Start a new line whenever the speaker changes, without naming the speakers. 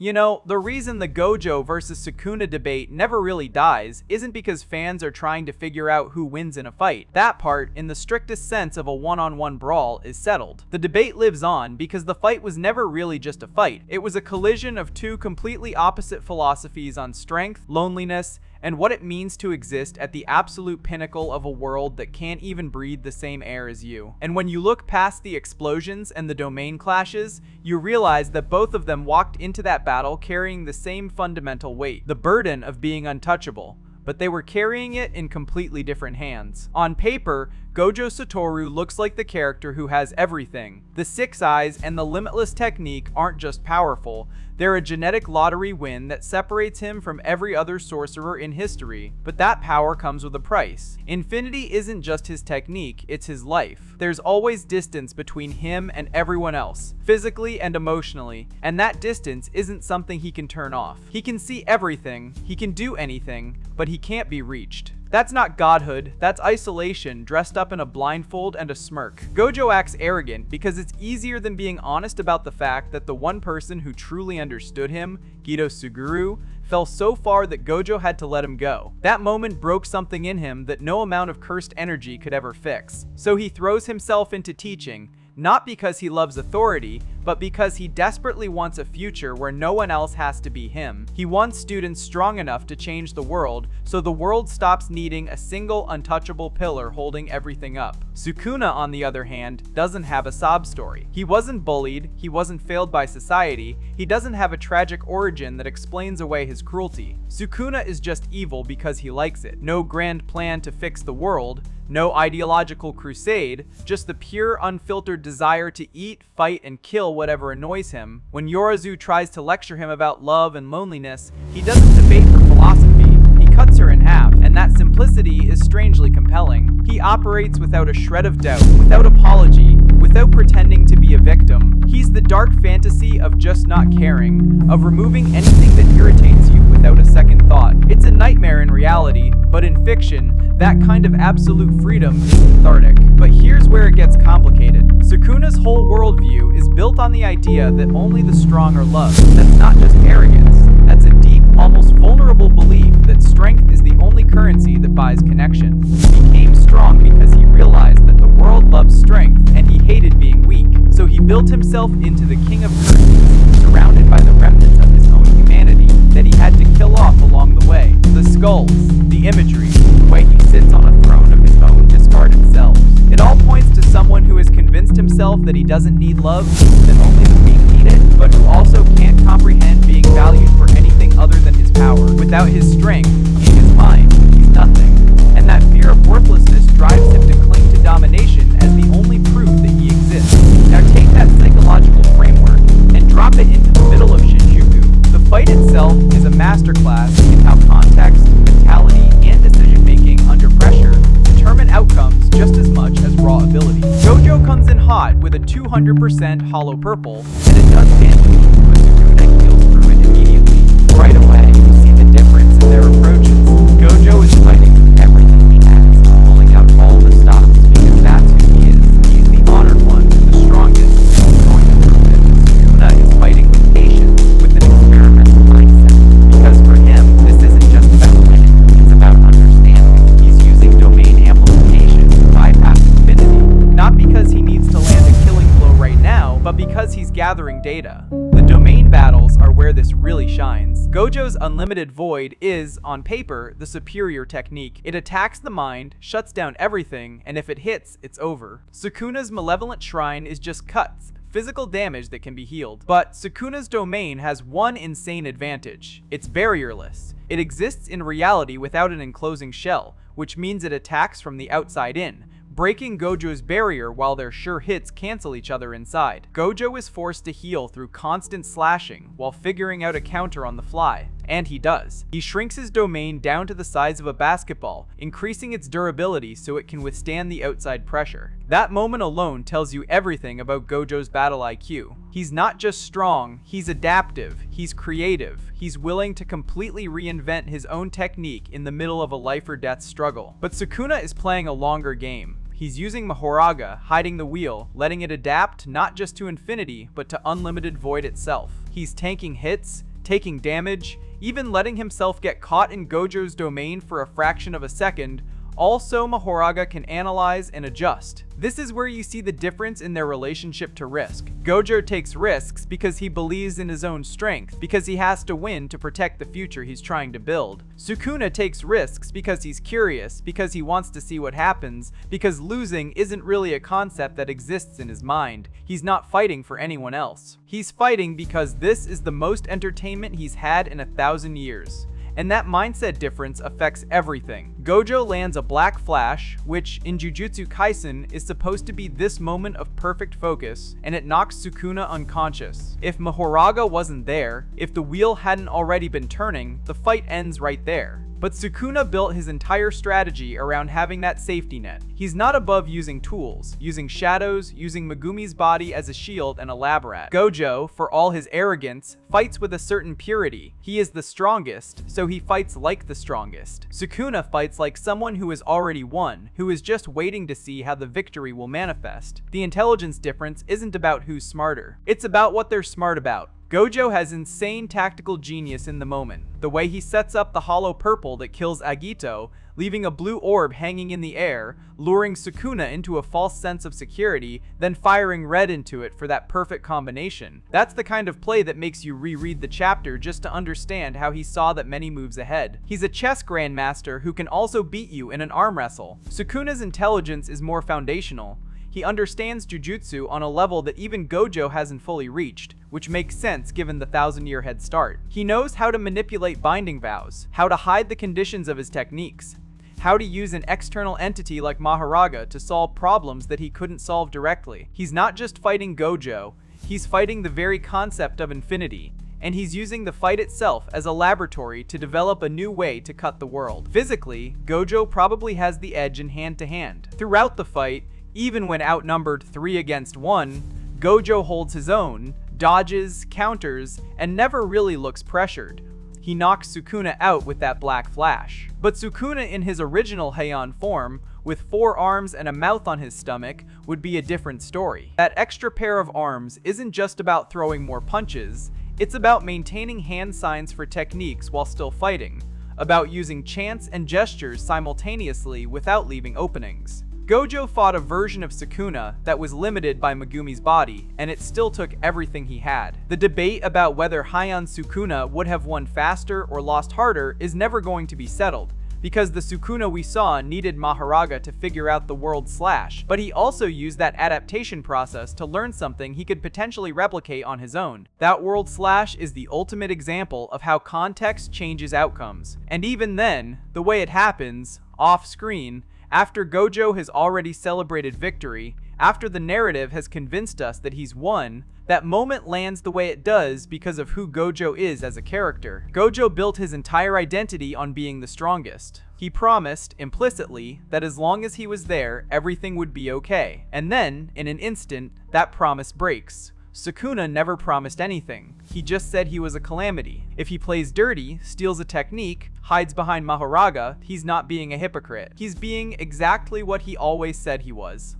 You know, the reason the Gojo versus Sukuna debate never really dies isn't because fans are trying to figure out who wins in a fight. That part, in the strictest sense of a one-on-one brawl, is settled. The debate lives on because the fight was never really just a fight. It was a collision of two completely opposite philosophies on strength, loneliness, and what it means to exist at the absolute pinnacle of a world that can't even breathe the same air as you. And when you look past the explosions and the domain clashes, you realize that both of them walked into that battle carrying the same fundamental weight, the burden of being untouchable. But they were carrying it in completely different hands. On paper, Gojo Satoru looks like the character who has everything. The 6 eyes and the limitless technique aren't just powerful, they're a genetic lottery win that separates him from every other sorcerer in history. But that power comes with a price. Infinity isn't just his technique, it's his life. There's always distance between him and everyone else, physically and emotionally, and that distance isn't something he can turn off. He can see everything, he can do anything, but he can't be reached. That's not godhood, that's isolation dressed up in a blindfold and a smirk. Gojo acts arrogant because it's easier than being honest about the fact that the one person who truly understood him, Gido Suguru, fell so far that Gojo had to let him go. That moment broke something in him that no amount of cursed energy could ever fix. So he throws himself into teaching, not because he loves authority, but because he desperately wants a future where no one else has to be him. He wants students strong enough to change the world, so the world stops needing a single untouchable pillar holding everything up. Sukuna, on the other hand, doesn't have a sob story. He wasn't bullied, he wasn't failed by society, he doesn't have a tragic origin that explains away his cruelty. Sukuna is just evil because he likes it. No grand plan to fix the world, no ideological crusade, just the pure, unfiltered desire to eat, fight, and kill whatever annoys him. When Yorizu tries to lecture him about love and loneliness, he doesn't debate her philosophy, he cuts her in half, and that simplicity is strangely compelling. He operates without a shred of doubt, without apology, without pretending to be a victim. He's the dark fantasy of just not caring, of removing anything that irritates you without a second thought. It's a nightmare in reality, but in fiction, that kind of absolute freedom is cathartic. But here's where it gets complicated. Sukuna's whole worldview is built on the idea that only the strong are loved. That's not just arrogance. That's a deep, almost vulnerable belief that strength is the only currency that buys connection. He became strong because he realized that the world loves strength, and he hated being weak. So he built himself into the king of curses, surrounded by the remnants of his own humanity that he had to kill off along the way. The skulls, the imagery, the way he sits on a throne of his own discarded selves. It all points to someone who has convinced himself that he doesn't need love, that only the weak need it, but who also can't comprehend being valued for anything other than his power. Without his strength, in his mind, he's nothing. And that fear of worthlessness drives him to cling to domination as the only proof that he exists. Now take that psychological framework and drop it into the middle of Shinjuku. The fight itself is a masterclass in how context, mentality, and decision-making under pressure determine outcomes just as much as raw ability. Gojo comes in hot with a 200% hollow purple, and it does damage, but Sukuna heals through it immediately. Right away, you see the difference in their approaches. Gojo is fighting with everything he has, pulling out all the stops, because that's who he is. He's the honored one, the strongest, and he's going to prove it. Sukuna is fighting with patience, with an experimental mindset, because for him, this isn't just about winning, it's about understanding. He's using domain amplification to bypass infinity, not because he needs to land a killing blow right now, but because he's gathering data. The domain battles are where this really shines. Gojo's Unlimited Void is, on paper, the superior technique. It attacks the mind, shuts down everything, and if it hits, it's over. Sukuna's Malevolent Shrine is just cuts, physical damage that can be healed. But Sukuna's domain has one insane advantage. It's barrierless. It exists in reality without an enclosing shell, which means it attacks from the outside in, breaking Gojo's barrier while their sure hits cancel each other inside. Gojo is forced to heal through constant slashing while figuring out a counter on the fly. And he does. He shrinks his domain down to the size of a basketball, increasing its durability so it can withstand the outside pressure. That moment alone tells you everything about Gojo's battle IQ. He's not just strong, he's adaptive, he's creative, he's willing to completely reinvent his own technique in the middle of a life or death struggle. But Sukuna is playing a longer game. He's using Mahoraga, hiding the wheel, letting it adapt not just to infinity, but to unlimited void itself. He's tanking hits, taking damage, even letting himself get caught in Gojo's domain for a fraction of a second. Also, Mahoraga can analyze and adjust. This is where you see the difference in their relationship to risk. Gojo takes risks because he believes in his own strength, because he has to win to protect the future he's trying to build. Sukuna takes risks because he's curious, because he wants to see what happens, because losing isn't really a concept that exists in his mind. He's not fighting for anyone else. He's fighting because this is the most entertainment he's had in 1,000 years. And that mindset difference affects everything. Gojo lands a black flash, which in Jujutsu Kaisen is supposed to be this moment of perfect focus, and it knocks Sukuna unconscious. If Mahoraga wasn't there, if the wheel hadn't already been turning, the fight ends right there. But Sukuna built his entire strategy around having that safety net. He's not above using tools, using shadows, using Megumi's body as a shield and a lab rat. Gojo, for all his arrogance, fights with a certain purity. He is the strongest, so he fights like the strongest. Sukuna fights like someone who has already won, who is just waiting to see how the victory will manifest. The intelligence difference isn't about who's smarter. It's about what they're smart about. Gojo has insane tactical genius in the moment. The way he sets up the hollow purple that kills Agito, leaving a blue orb hanging in the air, luring Sukuna into a false sense of security, then firing red into it for that perfect combination. That's the kind of play that makes you reread the chapter just to understand how he saw that many moves ahead. He's a chess grandmaster who can also beat you in an arm wrestle. Sukuna's intelligence is more foundational. He understands jujutsu on a level that even Gojo hasn't fully reached, which makes sense given the 1,000-year head start. He knows how to manipulate binding vows, how to hide the conditions of his techniques, how to use an external entity like Mahoraga to solve problems that he couldn't solve directly. He's not just fighting Gojo, he's fighting the very concept of infinity, and he's using the fight itself as a laboratory to develop a new way to cut the world. Physically, Gojo probably has the edge in hand-to-hand. Throughout the fight, even when outnumbered 3 against 1, Gojo holds his own, dodges, counters, and never really looks pressured. He knocks Sukuna out with that black flash. But Sukuna in his original Heian form, with 4 arms and a mouth on his stomach, would be a different story. That extra pair of arms isn't just about throwing more punches, it's about maintaining hand signs for techniques while still fighting, about using chants and gestures simultaneously without leaving openings. Gojo fought a version of Sukuna that was limited by Megumi's body, and it still took everything he had. The debate about whether Heian Sukuna would have won faster or lost harder is never going to be settled, because the Sukuna we saw needed Mahoraga to figure out the world slash, but he also used that adaptation process to learn something he could potentially replicate on his own. That world slash is the ultimate example of how context changes outcomes, and even then, the way it happens, off-screen, after Gojo has already celebrated victory, after the narrative has convinced us that he's won, that moment lands the way it does because of who Gojo is as a character. Gojo built his entire identity on being the strongest. He promised, implicitly, that as long as he was there, everything would be okay. And then, in an instant, that promise breaks. Sukuna never promised anything. He just said he was a calamity. If he plays dirty, steals a technique, hides behind Mahoraga, he's not being a hypocrite. He's being exactly what he always said he was.